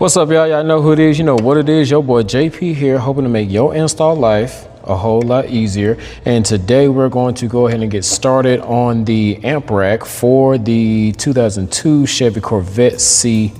What's up, y'all? Y'all know who it is. You know what it is. Your boy JP here, hoping to make your install life a whole lot easier. And today we're going to go ahead and get started on the amp rack for the 2002 Chevy Corvette C5.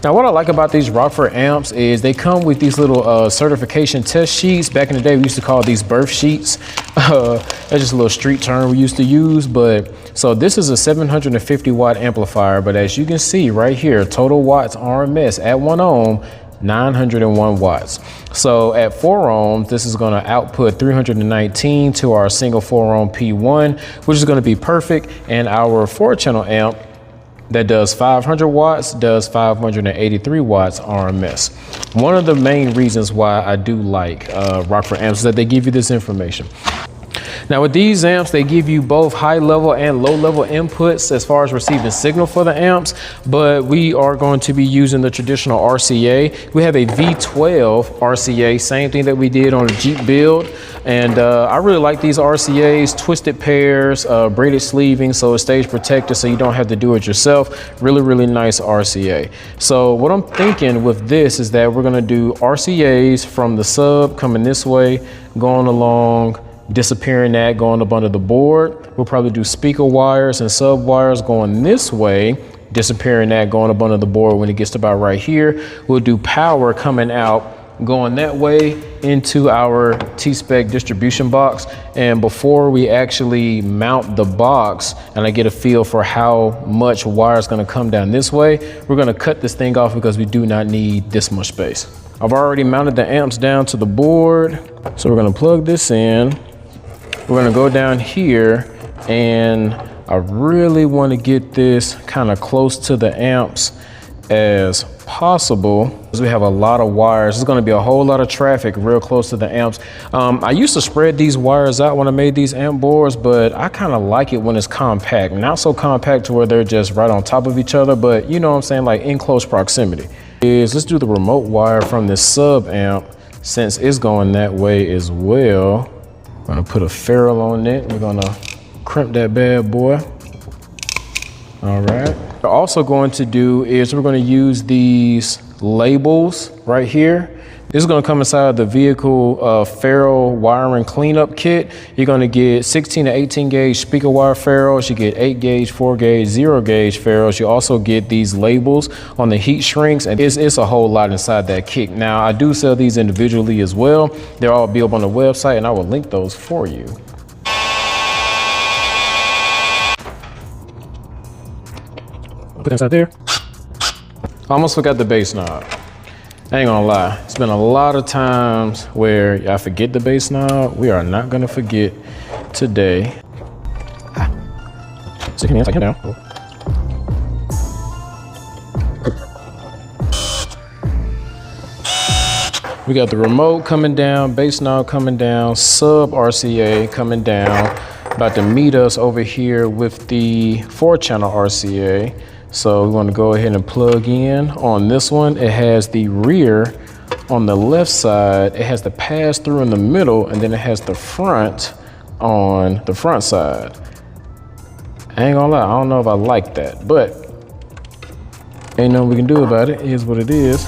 Now, what I like about these Rockford amps is they come with these little certification test sheets. Back in the day, we used to call these birth sheets. That's just a little street term we used to use. But so this is a 750 watt amplifier. But as you can see right here, total watts RMS at 1 ohm, 901 watts. So at 4 ohms, this is going to output 319 to our single 4 ohm P1, which is going to be perfect. And our 4-channel amp that does 500 watts does 583 watts RMS. One of the main reasons why I do like Rockford amps is that they give you this information. Now with these amps, they give you both high level and low level inputs as far as receiving signal for the amps, but we are going to be using the traditional RCA. We have a V12 RCA, same thing that we did on the Jeep build. And I really like these RCAs, twisted pairs, braided sleeving, so it stays protected so you don't have to do it yourself. Really, really nice RCA. So what I'm thinking with this is that we're gonna do RCAs from the sub coming this way, going along, disappearing that, going up under the board. We'll probably do speaker wires and sub wires going this way, disappearing that, going up under the board. When it gets to about right here, we'll do power coming out, going that way into our T-Spec distribution box. And before we actually mount the box and I get a feel for how much wire is going to come down this way, we're going to cut this thing off because we do not need this much space. I've already mounted the amps down to the board, so we're going to plug this in. We're going to go down here, and I really want to get this kind of close to the amps as possible, because we have a lot of wires. There's going to be a whole lot of traffic real close to the amps. I used to spread these wires out when I made these amp boards, but I kind of like it when it's compact. Not so compact to where they're just right on top of each other, but you know what I'm saying, like in close proximity. Let's do the remote wire from this sub amp, since it's going that way as well. I'm gonna put a ferrule on it. We're gonna crimp that bad boy. All right. What we're also going to do is we're gonna use these labels right here. This is gonna come inside the vehicle ferrule wiring cleanup kit. You're gonna get 16 to 18 gauge speaker wire ferrules. You get 8 gauge, 4 gauge, 0 gauge ferrules. You also get these labels on the heat shrinks, and it's a whole lot inside that kit. Now, I do sell these individually as well. They'll all be up on the website, and I will link those for you. Put it inside there. I almost forgot the bass knob. I ain't gonna lie, it's been a lot of times where I forget the bass knob. We are not gonna forget today. Stick your hands like him down. We got the remote coming down, bass knob coming down, sub RCA coming down. About to meet us over here with the 4-channel RCA. So we want to go ahead and plug in on this one. It has the rear on the left side. It has the pass through in the middle, and then it has the front on the front side. I ain't gonna lie, I don't know if I like that, but ain't nothing we can do about it. It is what it is.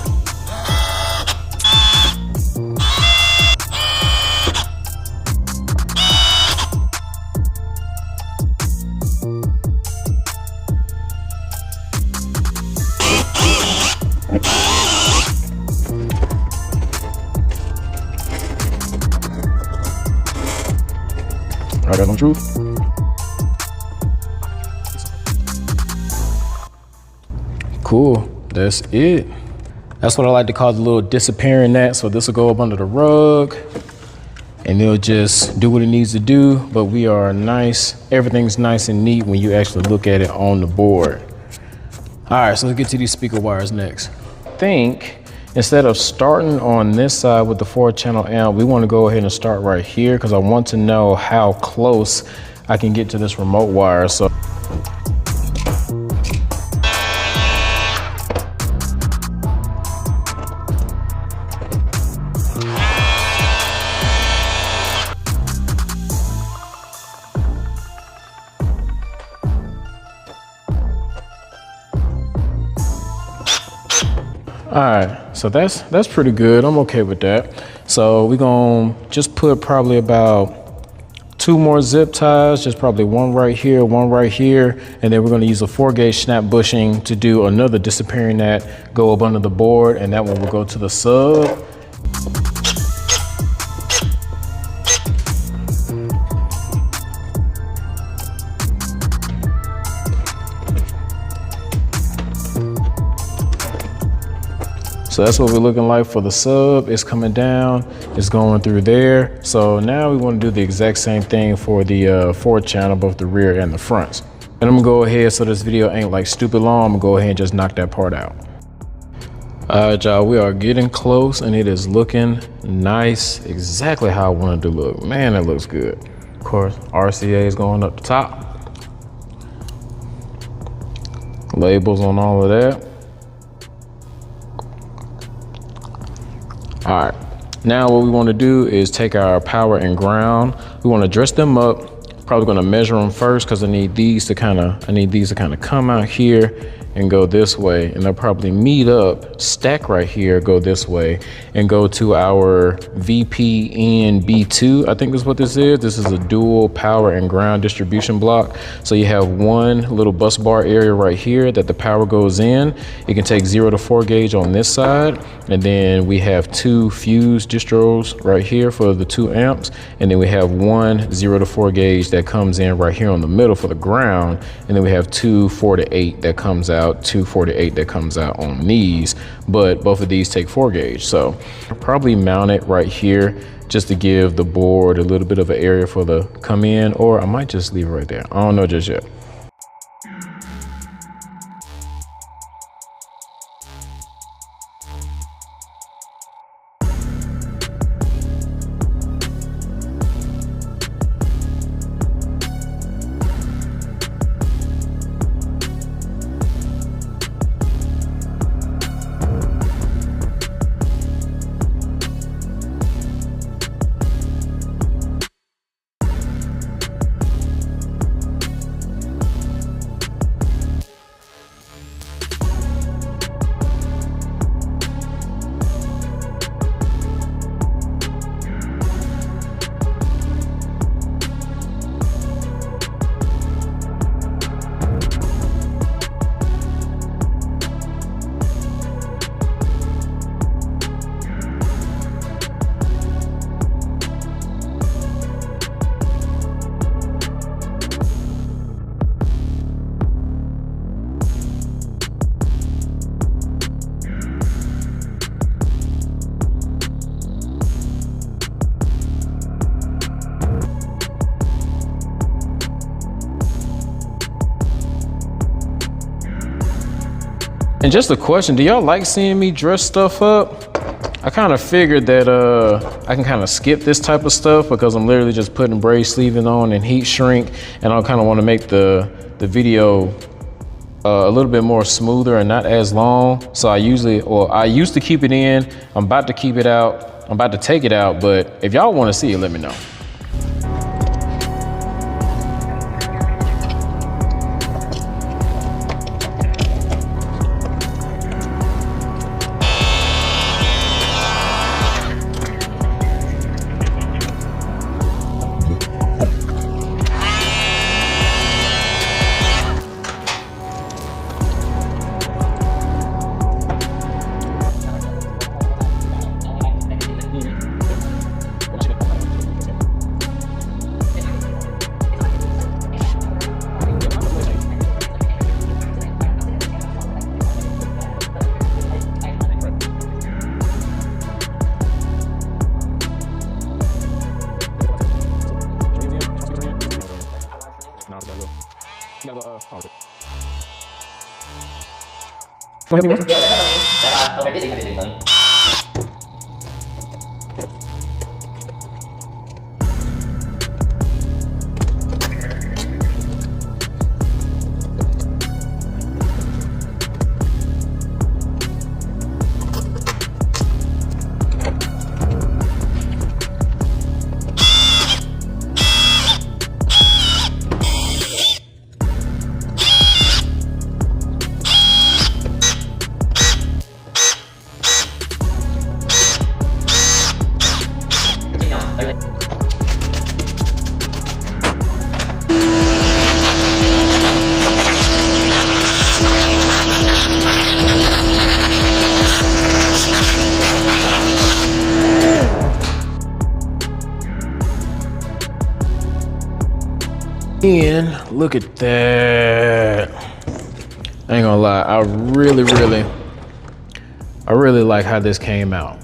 I got no truth. Cool, that's it. That's what I like to call the little disappearing that. So this will go up under the rug and it'll just do what it needs to do. But we are nice, everything's nice and neat when you actually look at it on the board. All right, so let's get to these speaker wires next. I think instead of starting on this side with the 4-channel amp, we want to go ahead and start right here because I want to know how close I can get to this remote wire. So All right, so that's pretty good. I'm okay with that. So we're gonna just put probably about 2 more zip ties, just probably one right here, and then we're gonna use a 4-gauge snap bushing to do another disappearing that, go up under the board, and that one will go to the sub. So that's what we're looking like for the sub. It's coming down, it's going through there. So now we want to do the exact same thing for the 4 channel, both the rear and the fronts. And I'm gonna go ahead, so this video ain't like stupid long, I'm gonna go ahead and just knock that part out. All right, y'all, we are getting close and it is looking nice, exactly how I wanted to look. Man, that looks good. Of course, RCA is going up the top. Labels on all of that. All right, now what we want to do is take our power and ground. We want to dress them up. Probably going to measure them first because I need these to kind of come out here and go this way, and they'll probably meet up, stack right here, go this way, and go to our VPN-B2. I think this is what this is. This is a dual power and ground distribution block. So you have one little bus bar area right here that the power goes in. It can take 0 to 4 gauge on this side, and then we have 2 fuse distros right here for the 2 amps, and then we have one 0 to 4 gauge that comes in right here on the middle for the ground, and then we have 2 4 to 8 that comes out, 2 4 to 8 that comes out on these, but both of these take 4 gauge. So I'll probably mount it right here just to give the board a little bit of an area for the come in, or I might just leave it right there. I don't know just yet. And just a question, do y'all like seeing me dress stuff up? I kind of figured that I can kind of skip this type of stuff because I'm literally just putting braid sleeving on and heat shrink, and I kind of want to make the video a little bit more smoother and not as long. So I used to keep it in. I'm about to keep it out. I'm about to take it out, but if y'all want to see it, let me know. in. Look at that. I ain't gonna lie, I really like how this came out.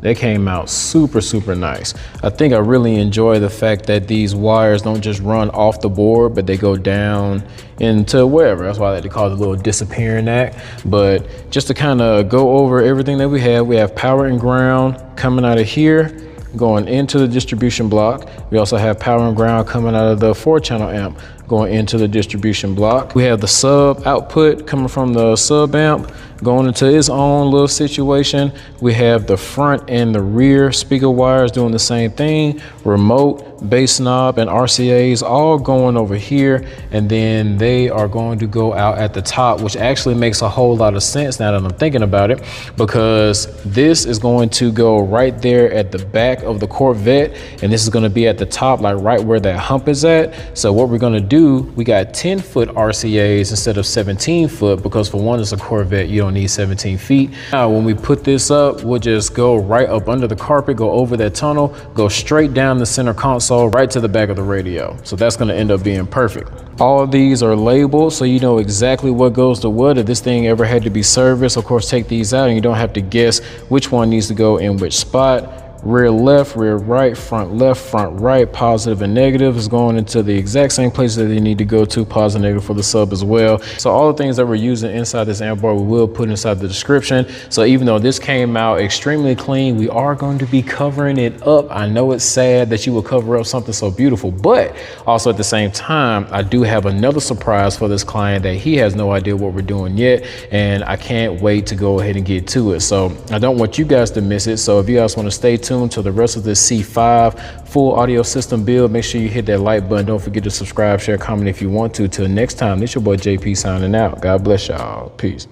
They came out super, super nice. I think I really enjoy the fact that these wires don't just run off the board, but they go down into wherever. That's why they call it the little disappearing act. But just to kind of go over everything that we have power and ground coming out of here, going into the distribution block. We also have power and ground coming out of the 4-channel amp going into the distribution block. We have the sub output coming from the sub amp going into its own little situation. We have the front and the rear speaker wires doing the same thing. Remote, bass knob, and RCAs all going over here, and then they are going to go out at the top, which actually makes a whole lot of sense now that I'm thinking about it, because this is going to go right there at the back of the Corvette, and this is going to be at the top, like right where that hump is at. So what we're going to do, we got 10-foot RCAs instead of 17-foot, because for one, it's a Corvette, you don't need 17 feet. Now, when we put this up, we'll just go right up under the carpet, go over that tunnel, go straight down the center console, right to the back of the radio. So that's going to end up being perfect. All of these are labeled, so you know exactly what goes to what. If this thing ever had to be serviced, of course, take these out and you don't have to guess which one needs to go in which spot. Rear left, rear right, front left, front right, positive and negative is going into the exact same places that they need to go to, positive and negative for the sub as well. So all the things that we're using inside this amp bar, we will put inside the description. So even though this came out extremely clean, we are going to be covering it up. I know it's sad that you will cover up something so beautiful, but also at the same time, I do have another surprise for this client that he has no idea what we're doing yet, and I can't wait to go ahead and get to it. So I don't want you guys to miss it. So if you guys want to stay tuned to the rest of this C5 full audio system build, make sure you hit that like button. Don't forget to subscribe, share, comment if you want to. Till next time, this your boy JP signing out. God bless y'all. Peace.